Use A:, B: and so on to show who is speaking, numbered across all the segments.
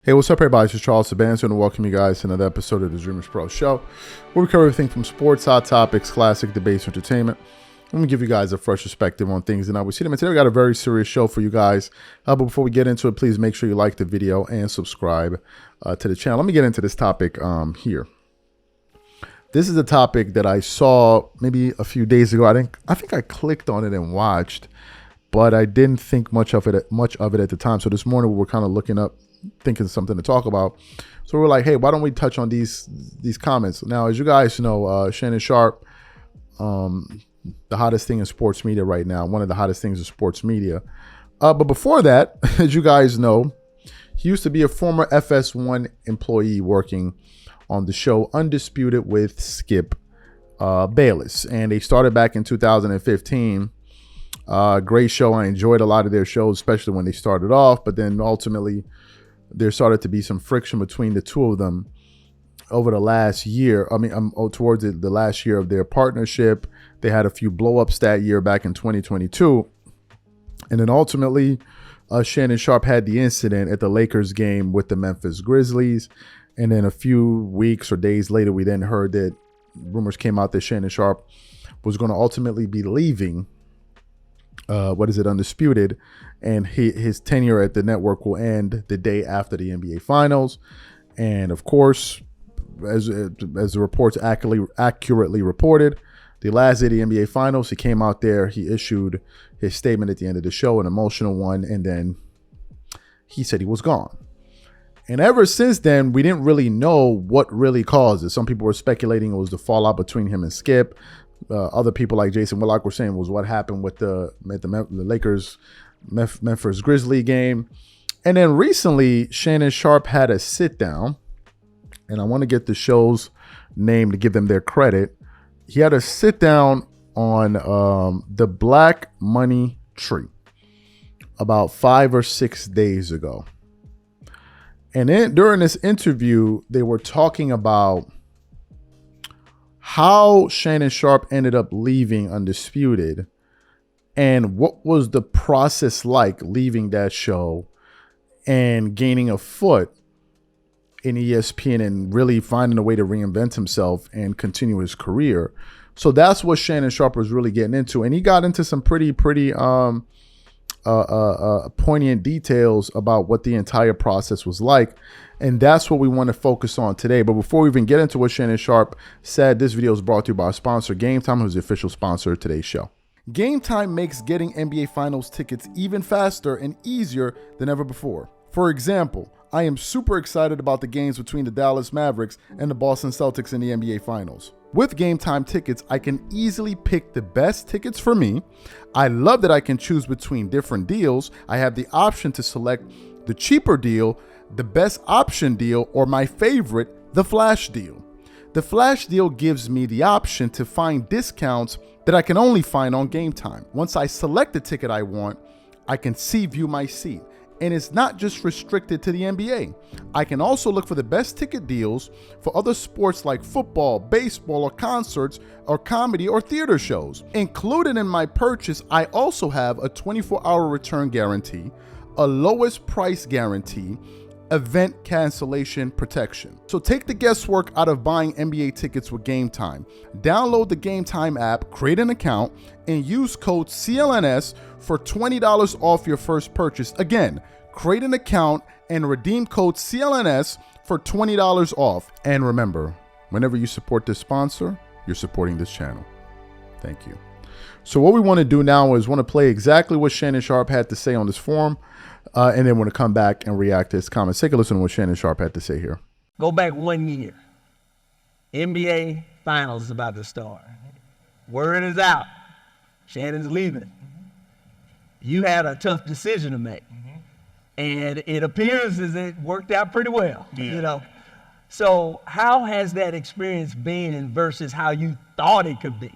A: Hey, what's up, everybody? This is Charles Sabanzo, and welcome you guys to another episode of the DREAMERSPRO show, where we cover everything from sports, hot topics, classic debates, entertainment. I'm gonna give you guys a fresh perspective on things, and we see them. And today we got a very serious show for you guys. But before we get into it, please make sure you like the video and subscribe to the channel. Let me get into this topic here. This is a topic that I saw maybe a few days ago. I think I clicked on it and watched, but I didn't think much of it at the time. So this morning we were kind of looking up, thinking something to talk about. So we're like, hey, why don't we touch on these comments? Now, as you guys know, Shannon Sharpe, the hottest thing in sports media right now, one of the hottest things in sports media. But before that, as you guys know, he used to be a former FS1 employee working on the show Undisputed with Skip Bayless. And they started back in 2015. Great show. I enjoyed a lot of their shows, especially when they started off. But then ultimately, there started to be some friction between the two of them over the last year. I mean, towards the last year of their partnership. They had a few blow-ups that year back in 2022. And then ultimately, Shannon Sharpe had the incident at the Lakers game with the Memphis Grizzlies. And then a few weeks or days later, we then heard that rumors came out that Shannon Sharpe was going to ultimately be leaving Undisputed, and his tenure at the network will end the day after the NBA Finals. And of course, as the reports accurately reported, the last day of the NBA Finals, he came out there, he issued his statement at the end of the show, an emotional one, and then he said he was gone. And ever since then, we didn't really know what really caused it. Some people were speculating it was the fallout between him and Skip. Other people like Jason Willock were saying was what happened with the Lakers Memphis Grizzly game. And then recently, Shannon Sharpe had a sit down, and I want to get the show's name to give them their credit. He had a sit down on the Black Money Tree about 5 or 6 days ago. And then during this interview, they were talking about how Shannon Sharpe ended up leaving Undisputed and what was the process like leaving that show and gaining a foot in ESPN and really finding a way to reinvent himself and continue his career. So that's what Shannon Sharpe was really getting into. And he got into some pretty poignant details about what the entire process was like. And that's what we want to focus on today. But before we even get into what Shannon Sharpe said, this video is brought to you by our sponsor, Game Time, who's the official sponsor of today's show. Game Time makes getting NBA Finals tickets even faster and easier than ever before. For example, I am super excited about the games between the Dallas Mavericks and the Boston Celtics in the NBA Finals. With Game Time tickets, I can easily pick the best tickets for me. I love that I can choose between different deals. I have the option to select the cheaper deal, the best option deal, or my favorite, the flash deal. The flash deal gives me the option to find discounts that I can only find on Game Time. Once I select the ticket I want, I can view my seat. And it's not just restricted to the NBA. I can also look for the best ticket deals for other sports like football, baseball, or concerts, or comedy or theater shows. Included in my purchase, I also have a 24-hour return guarantee, a lowest price guarantee, event cancellation protection. So take the guesswork out of buying NBA tickets with Game Time. Download the Game Time app, create an account, and use code CLNS for $20 off your first purchase. Again, create an account and redeem code CLNS for $20 off. And remember, whenever you support this sponsor, you're supporting this channel. Thank you. So what we want to do now is want to play exactly what Shannon Sharpe had to say on this forum. And then want to come back and react to his comments. Take a listen to what Shannon Sharpe had to say here.
B: Go back 1 year. NBA Finals is about to start. Word is out. Shannon's leaving. You had a tough decision to make. And it appears as it worked out pretty well, you know. So how has that experience been versus how you thought it could be?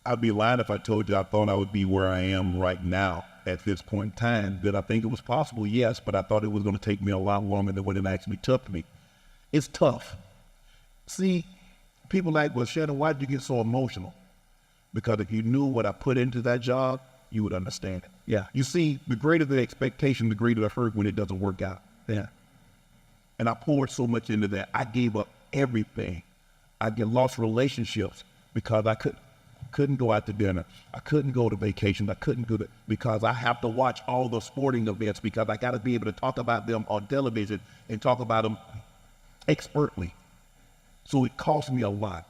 C: I'd be lying if I told you I thought I would be where I am right now at this point in time. Did I think it was possible? Yes, but I thought it was going to take me a lot longer than what it actually took me. It's tough. See, people like, well, Shannon, why did you get so emotional? Because if you knew what I put into that job, you would understand it.
B: Yeah.
C: You see, the greater the expectation, the greater the hurt when it doesn't work out.
B: Yeah.
C: And I poured so much into that. I gave up everything. I lost relationships because I couldn't go out to dinner. I couldn't go to vacations. I couldn't do that because I have to watch all the sporting events because I got to be able to talk about them on television and talk about them expertly. So it cost me a lot.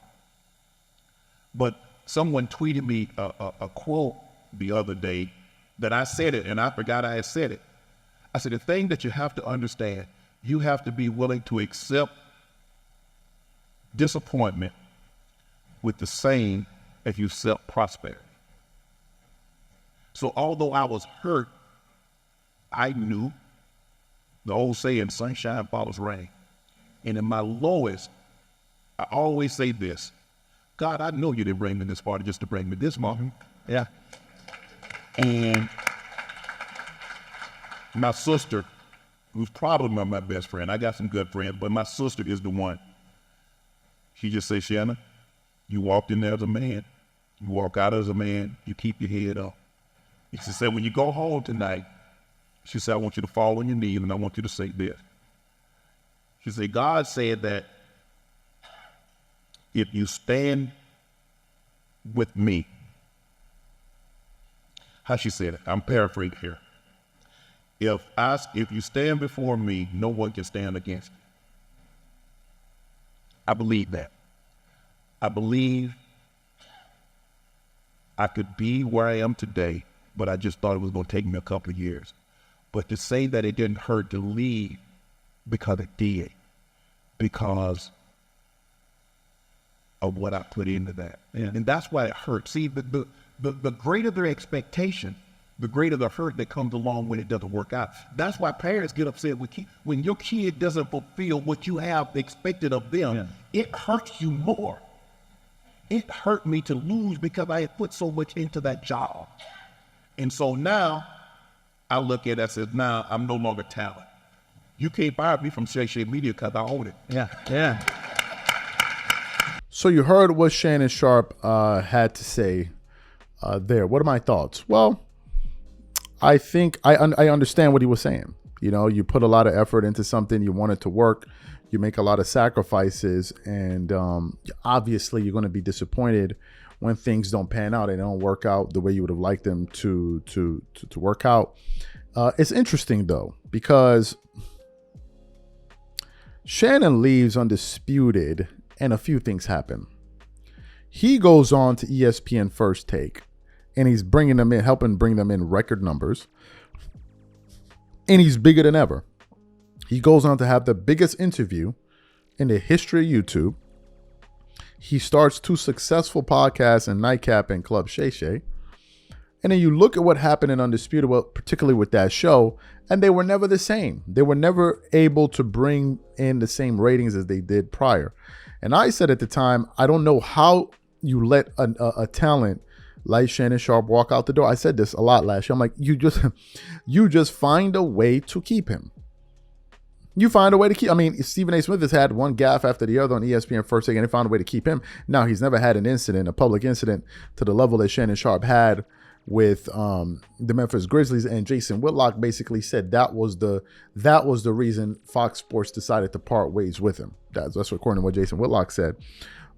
C: But someone tweeted me a quote the other day that I said it, and I forgot I had said it. I said, the thing that you have to understand, you have to be willing to accept disappointment with the same as you accept prosperity. So although I was hurt, I knew the old saying, sunshine follows rain. And in my lowest, I always say this, God, I know you didn't bring me this far just to bring me this far.
B: Yeah.
C: And my sister, who's probably my best friend, I got some good friends, but my sister is the one. She just said, Shannon, you walked in there as a man. You walk out as a man. You keep your head up. She said, when you go home tonight, she said, I want you to fall on your knees and I want you to say this. She said, God said that if you stand with me, how she said it, I'm paraphrasing here. If you stand before me, no one can stand against you. I believe that. I believe I could be where I am today, but I just thought it was going to take me a couple of years. But to say that it didn't hurt to leave, because it did, because of what I put into that.
B: Yeah.
C: And that's why it hurt. See, the greater their expectation, the greater the hurt that comes along when it doesn't work out. That's why parents get upset when your kid doesn't fulfill what you have expected of them.
B: Yeah.
C: It hurts you more. It hurt me to lose because I had put so much into that job. And so now I look at it and say, now I'm no longer talent. You can't fire me from Shay Shay Media because I own it.
B: Yeah. Yeah.
A: So you heard what Shannon Sharpe had to say there. What are my thoughts? Well, I think I understand what he was saying. You know, you put a lot of effort into something, you want it to work, you make a lot of sacrifices, and obviously you're going to be disappointed when things don't pan out and don't work out the way you would have liked them to work out. It's interesting though, because Shannon leaves Undisputed and a few things happen. He goes on to ESPN First Take and he's bringing them in, helping bring them in record numbers. And he's bigger than ever. He goes on to have the biggest interview in the history of YouTube. He starts 2 successful podcasts in Nightcap and Club Shay Shay. And then you look at what happened in Undisputed, well, particularly with that show, and they were never the same. They were never able to bring in the same ratings as they did prior. And I said at the time, I don't know how you let a talent like Shannon Sharpe walk out the door. I said this a lot last year. I'm like, you just find a way to keep him. You find a way to keep. I mean, Stephen A. Smith has had one gaffe after the other on ESPN First Take, and they found a way to keep him. Now he's never had an incident, a public incident, to the level that Shannon Sharpe had with the Memphis Grizzlies, and Jason Whitlock basically said that was the reason Fox Sports decided to part ways with him. That's according to what Jason Whitlock said.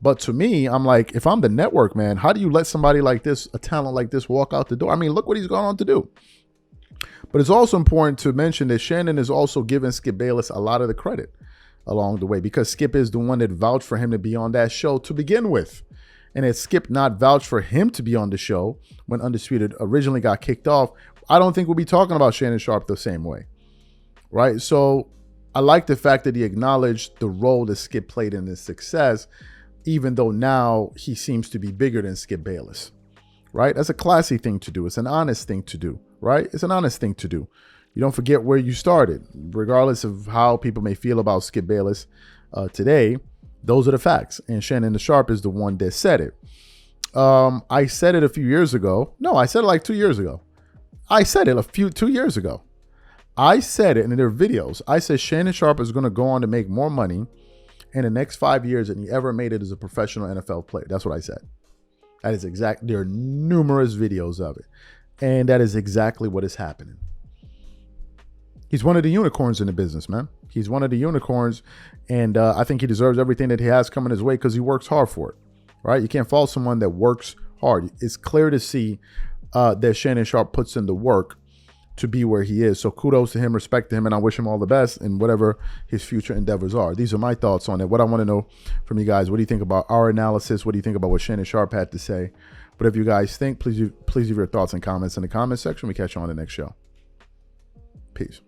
A: But to me, I'm like, if I'm the network, man, how do you let somebody like this, a talent like this, walk out the door? I mean, look what he's gone on to do. But it's also important to mention that Shannon is also giving Skip Bayless a lot of the credit along the way, because Skip is the one that vouched for him to be on that show to begin with. And had Skip not vouched for him to be on the show when Undisputed originally got kicked off, I don't think we'll be talking about Shannon Sharpe the same way, right? So I like the fact that he acknowledged the role that Skip played in his success, even though now he seems to be bigger than Skip Bayless, right? That's a classy thing to do. It's an honest thing to do, right? It's an honest thing to do. You don't forget where you started, regardless of how people may feel about Skip Bayless today. Those are the facts. And Shannon Sharpe is the one that said it. I said it a few years ago. No, I said it like 2 years ago. I said it 2 years ago. I said it in their videos. I said Shannon Sharpe is going to go on to make more money in the next 5 years than he ever made it as a professional NFL player. That's what I said. That is exact. There are numerous videos of it. And that is exactly what is happening. He's one of the unicorns in the business, man. He's one of the unicorns. And I think he deserves everything that he has coming his way because he works hard for it, right? You can't fault someone that works hard. It's clear to see that Shannon Sharpe puts in the work to be where he is. So kudos to him, respect to him, and I wish him all the best in whatever his future endeavors are. These are my thoughts on it. What I want to know from you guys, what do you think about our analysis? What do you think about what Shannon Sharpe had to say? Whatever you guys think, please leave your thoughts and comments in the comment section. We catch you on the next show. Peace.